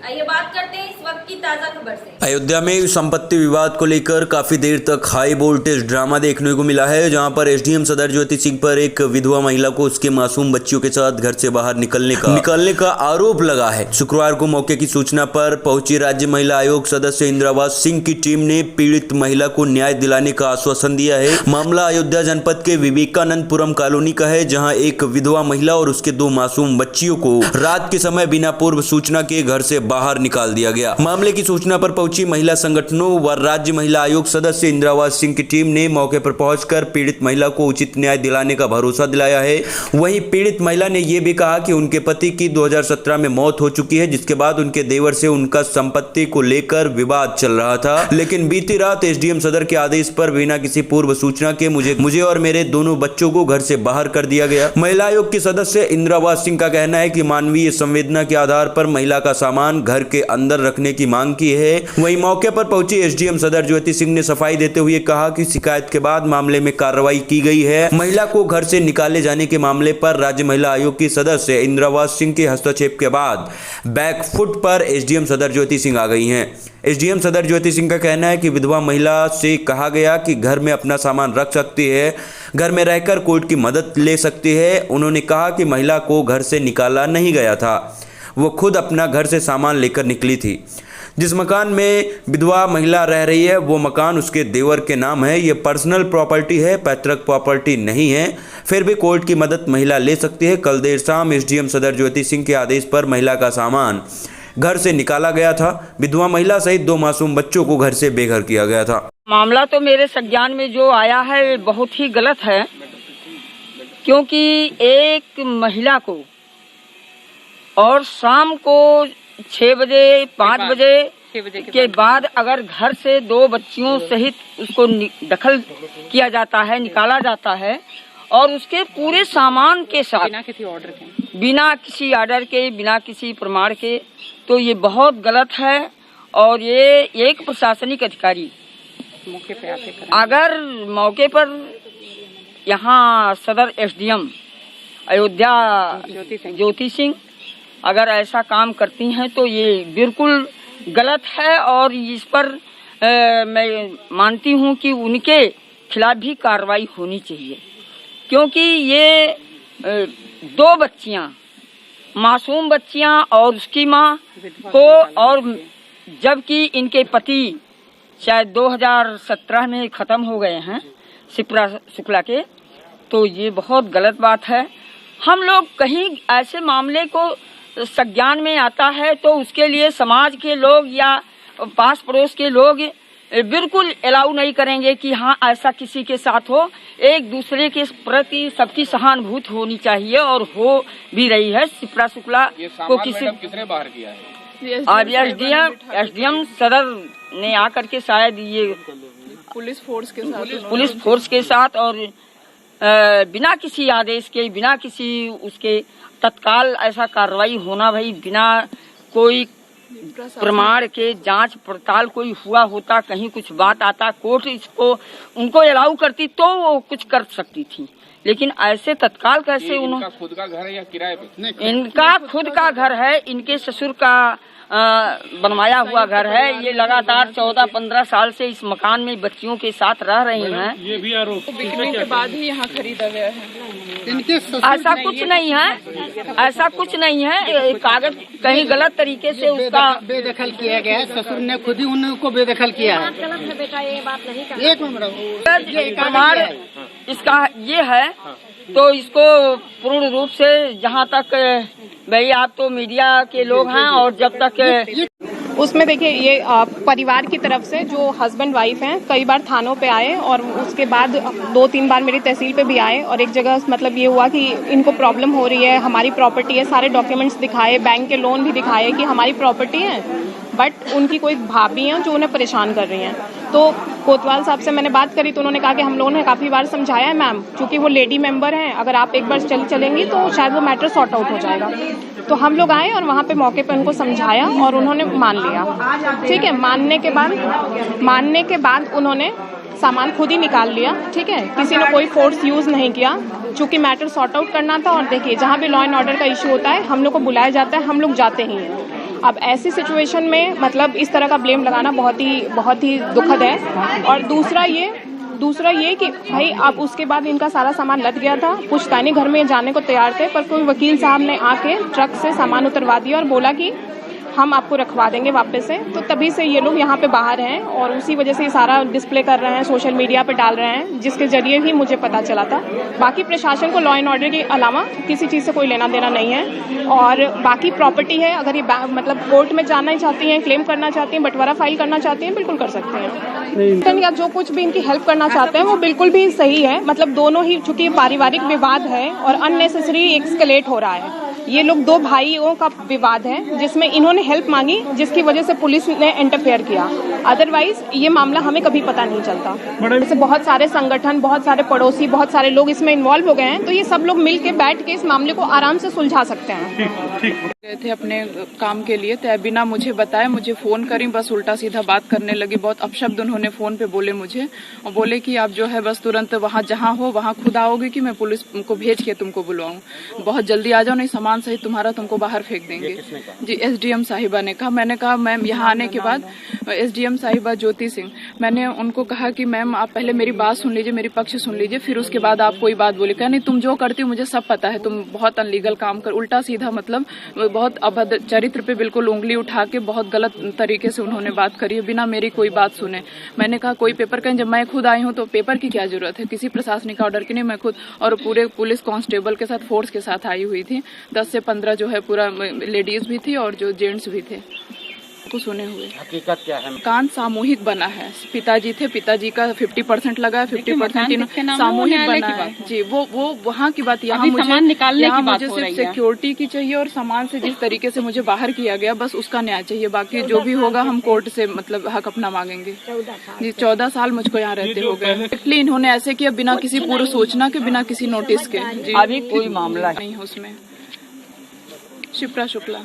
आइए बात करते हैं इस वक्त की ताजा खबर से। अयोध्या में संपत्ति विवाद को लेकर काफी देर तक हाई वोल्टेज ड्रामा देखने को मिला है, जहां पर एसडीएम सदर ज्योति सिंह पर एक विधवा महिला को उसके मासूम बच्चियों के साथ घर से बाहर निकलने का आरोप लगा है। शुक्रवार को मौके की सूचना पर पहुंची राज्य महिला आयोग सदस्य इंद्रावास सिंह की टीम ने पीड़ित महिला को न्याय दिलाने का आश्वासन दिया है। मामला अयोध्या जनपद के विवेकानंदपुरम कॉलोनी का है, जहाँ एक विधवा महिला और उसके 2 मासूम बच्चियों को रात के समय बिना पूर्व सूचना के घर से बाहर निकाल दिया गया। मामले की सूचना पर पहुंची महिला संगठनों व राज्य महिला आयोग सदस्य इंद्रावास सिंह की टीम ने मौके पर पहुंचकर पीड़ित महिला को उचित न्याय दिलाने का भरोसा दिलाया है। वहीं पीड़ित महिला ने यह भी कहा कि उनके पति की 2017 में मौत हो चुकी है, जिसके बाद उनके देवर से उनका संपत्ति को लेकर विवाद चल रहा था, लेकिन बीती रात एसडीएम सदर के आदेश पर बिना किसी पूर्व सूचना के मुझे और मेरे दोनों बच्चों को घर से बाहर कर दिया गया। महिला आयोग की सदस्य इंद्रावास सिंह का कहना है कि मानवीय संवेदना के आधार पर महिला का सामान घर के अंदर रखने की मांग की है। वहीं मौके पर पहुंची एसडीएम सदर ज्योति सिंह ने सफाई देते हुए कहा कि शिकायत के बाद मामले में कार्रवाई की गई है। महिला को घर से निकाले जाने के मामले पर राज्य महिला आयोग की सदस्य इंद्रावास सिंह के हस्तक्षेप के बाद बैकफुट पर एसडीएम सदर ज्योति सिंह आ गई हैं। एसडीएम सदर ज्योति सिंह का कहना है कि विधवा महिला से कहा गया कि घर में अपना सामान रख सकती है, घर में रहकर कोर्ट की मदद ले सकती है। उन्होंने कहा कि महिला को घर से निकाला नहीं गया था, वो खुद अपना घर से सामान लेकर निकली थी। जिस मकान में विधवा महिला रह रही है वो मकान उसके देवर के नाम है। ये पर्सनल प्रॉपर्टी है, पैतृक प्रॉपर्टी नहीं है। फिर भी कोर्ट की मदद महिला ले सकती है। कल देर शाम एसडीएम सदर ज्योति सिंह के आदेश पर महिला का सामान घर से निकाला गया था। विधवा महिला सहित 2 मासूम बच्चों को घर से बेघर किया गया था। मामला तो मेरे संज्ञान में जो आया है बहुत ही गलत है, क्योंकि एक महिला को और शाम को 6 बजे 5 बजे के बाद अगर घर से 2 बच्चियों सहित उसको दखल किया जाता है, निकाला जाता है, और उसके पूरे सामान के साथ बिना किसी ऑर्डर के, बिना किसी प्रमाण के, तो ये बहुत गलत है। और ये एक प्रशासनिक अधिकारी मौके पे आते अगर मौके पर यहाँ सदर एसडीएम अयोध्या ज्योति सिंह अगर ऐसा काम करती हैं तो ये बिल्कुल गलत है। और इस पर मैं मानती हूँ कि उनके खिलाफ भी कार्रवाई होनी चाहिए, क्योंकि ये 2 बच्चियाँ, मासूम बच्चियाँ और उसकी माँ को, और जबकि इनके पति शायद 2017 में ख़त्म हो गए हैं शिप्रा शुक्ला के, तो ये बहुत गलत बात है। हम लोग कहीं ऐसे मामले को संज्ञान में आता है तो उसके लिए समाज के लोग या पास पड़ोस के लोग बिल्कुल अलाउ नहीं करेंगे कि हाँ ऐसा किसी के साथ हो। एक दूसरे के प्रति सबकी सहानुभूति होनी चाहिए, और हो भी रही है। शिप्रा शुक्ला को किसने बाहर किया है? अब एसडीएम सदर ने आकर के शायद ये पुलिस फोर्स के साथ और बिना किसी आदेश के, बिना किसी उसके तत्काल ऐसा कार्रवाई होना, भाई बिना कोई प्रमाण के जांच पड़ताल कोई हुआ होता, कहीं कुछ बात आता, कोर्ट इसको उनको अलाउ करती तो वो कुछ कर सकती थी, लेकिन ऐसे तत्काल कैसे? उन्होंने खुद का घर है या किराए पे? इनका खुद का घर है, इनके ससुर का बनवाया हुआ घर है। ये लगातार 14-15 साल से इस मकान में बच्चियों के साथ रह रही हैं। ये भी आरोप बिकने के बाद ही यहाँ खरीदा गया है। ऐसा कुछ नहीं है, ऐसा कुछ नहीं है। कागज कहीं गलत तरीके से उसका बेदखल किया गया है। ससुर ने खुद ही उनको बेदखल किया है। गलत है बेटा, ये बात नहीं करना। प्रमाण इसका ये है, तो इसको पूर्ण रूप से जहाँ तक भाई आप तो मीडिया के लोग हैं, और जब तक उसमें देखिए ये परिवार की तरफ से जो हस्बैंड वाइफ हैं कई बार थानों पे आए, और उसके बाद 2-3 बार मेरी तहसील पे भी आए, और एक जगह मतलब ये हुआ कि इनको प्रॉब्लम हो रही है, हमारी प्रॉपर्टी है, सारे डॉक्यूमेंट्स दिखाए, बैंक के लोन भी दिखाए कि हमारी प्रॉपर्टी है, बट उनकी कोई भाभी हैं जो उन्हें परेशान कर रही हैं। तो कोतवाल साहब से मैंने बात करी तो उन्होंने कहा कि हम लोगों ने काफ़ी बार समझाया है मैम, क्योंकि वो लेडी मेंबर हैं, अगर आप एक बार चलेंगी तो शायद वो मैटर सॉर्ट आउट हो जाएगा। तो हम लोग आए और वहाँ पे मौके पे उनको समझाया और उन्होंने मान लिया। ठीक है, मानने के बाद उन्होंने सामान खुद ही निकाल लिया। ठीक है, किसी ने कोई फोर्स यूज़ नहीं किया, चूँकि मैटर सॉर्ट आउट करना था। और देखिए, जहाँ भी लॉ एंड ऑर्डर का इशू होता है हम लोग को बुलाया जाता है, हम लोग जाते ही हैं। अब ऐसी सिचुएशन में मतलब इस तरह का ब्लेम लगाना बहुत ही दुखद है। और दूसरा ये कि भाई अब उसके बाद इनका सारा सामान लद गया था, पुश्तैनी घर में जाने को तैयार थे, पर कोई वकील साहब ने आके ट्रक से सामान उतरवा दिया और बोला कि हम आपको रखवा देंगे वापस से। तो तभी से ये लोग यहाँ पे बाहर हैं और उसी वजह से ये सारा डिस्प्ले कर रहे हैं, सोशल मीडिया पे डाल रहे हैं, जिसके जरिए ही मुझे पता चला था। बाकी प्रशासन को लॉ एंड ऑर्डर के अलावा किसी चीज़ से कोई लेना देना नहीं है। और बाकी प्रॉपर्टी है, अगर ये मतलब कोर्ट में जाना ही चाहती हैं, क्लेम करना चाहती हैं, बंटवारा फाइल करना चाहती हैं, बिल्कुल कर सकते हैं। या जो कुछ भी इनकी हेल्प करना चाहते हैं वो बिल्कुल भी सही है। मतलब दोनों ही, चूंकि पारिवारिक विवाद है और अननेसेसरी एक्सकेलेट हो रहा है। ये लोग दो भाइयों का विवाद है जिसमें इन्होंने हेल्प मांगी, जिसकी वजह से पुलिस ने इंटरफेयर किया। अदरवाइज ये मामला हमें कभी पता नहीं चलता। जैसे बहुत सारे संगठन, बहुत सारे पड़ोसी, बहुत सारे लोग इसमें इन्वॉल्व हो गए हैं, तो ये सब लोग मिल के बैठ के इस मामले को आराम से सुलझा सकते हैं। गए थे अपने काम के लिए, तो बिना मुझे बताए मुझे फोन करी, बस उल्टा सीधा बात करने लगी। बहुत अपशब्द उन्होंने फोन पे बोले मुझे, और बोले कि आप जो है बस तुरंत वहाँ जहाँ हो वहाँ खुद आओगे कि मैं पुलिस को भेज के तुमको बुलवाऊं, बहुत जल्दी आ जाओ, नहीं सामान सहित तुम्हारा तुमको बाहर फेंक देंगे। जी, एसडीएम साहिबा ने कहा। मैंने कहा मैम, यहाँ आने के बाद एसडीएम साहिबा ज्योति सिंह, मैंने उनको कहा कि मैम आप पहले मेरी बात सुन लीजिए, मेरी पक्ष सुन लीजिए, फिर उसके बाद आप कोई बात बोले। कहा नहीं, तुम जो करती हो मुझे सब पता है, तुम बहुत अनलीगल काम कर, उल्टा सीधा मतलब बहुत अभद्र चरित्र पे बिल्कुल उंगली उठा के बहुत गलत तरीके से उन्होंने बात करी है, बिना मेरी कोई बात सुने। मैंने कहा कोई पेपर कहीं, जब मैं खुद आई हूँ तो पेपर की क्या जरूरत है, किसी प्रशासनिक ऑर्डर की नहीं, मैं खुद और पूरे पुलिस कांस्टेबल के साथ, फोर्स के साथ आई हुई थी। 10 से 15 जो है पूरा लेडीज भी थी और जो जेंट्स भी थे, को सुने हुए। हकीकत क्या है? कांड सामूहिक बना है, पिताजी थे, पिताजी का 50% लगा है, 50% सामूहिक बना है। जी, वो वहाँ की बात, यहाँ मुझे सिर्फ सिक्योरिटी की चाहिए और सामान से जिस तरीके से मुझे बाहर किया गया बस उसका न्याय चाहिए। बाकी जो भी होगा हम कोर्ट से मतलब हक अपना मांगेंगे। जी, 14 साल मुझको यहाँ रहते हो गए। इसलिए इन्होंने ऐसे किया बिना किसी पूर्व सूचना के, बिना किसी नोटिस के। जी, अभी कोई मामला नहीं उसमें। शिप्रा शुक्ला।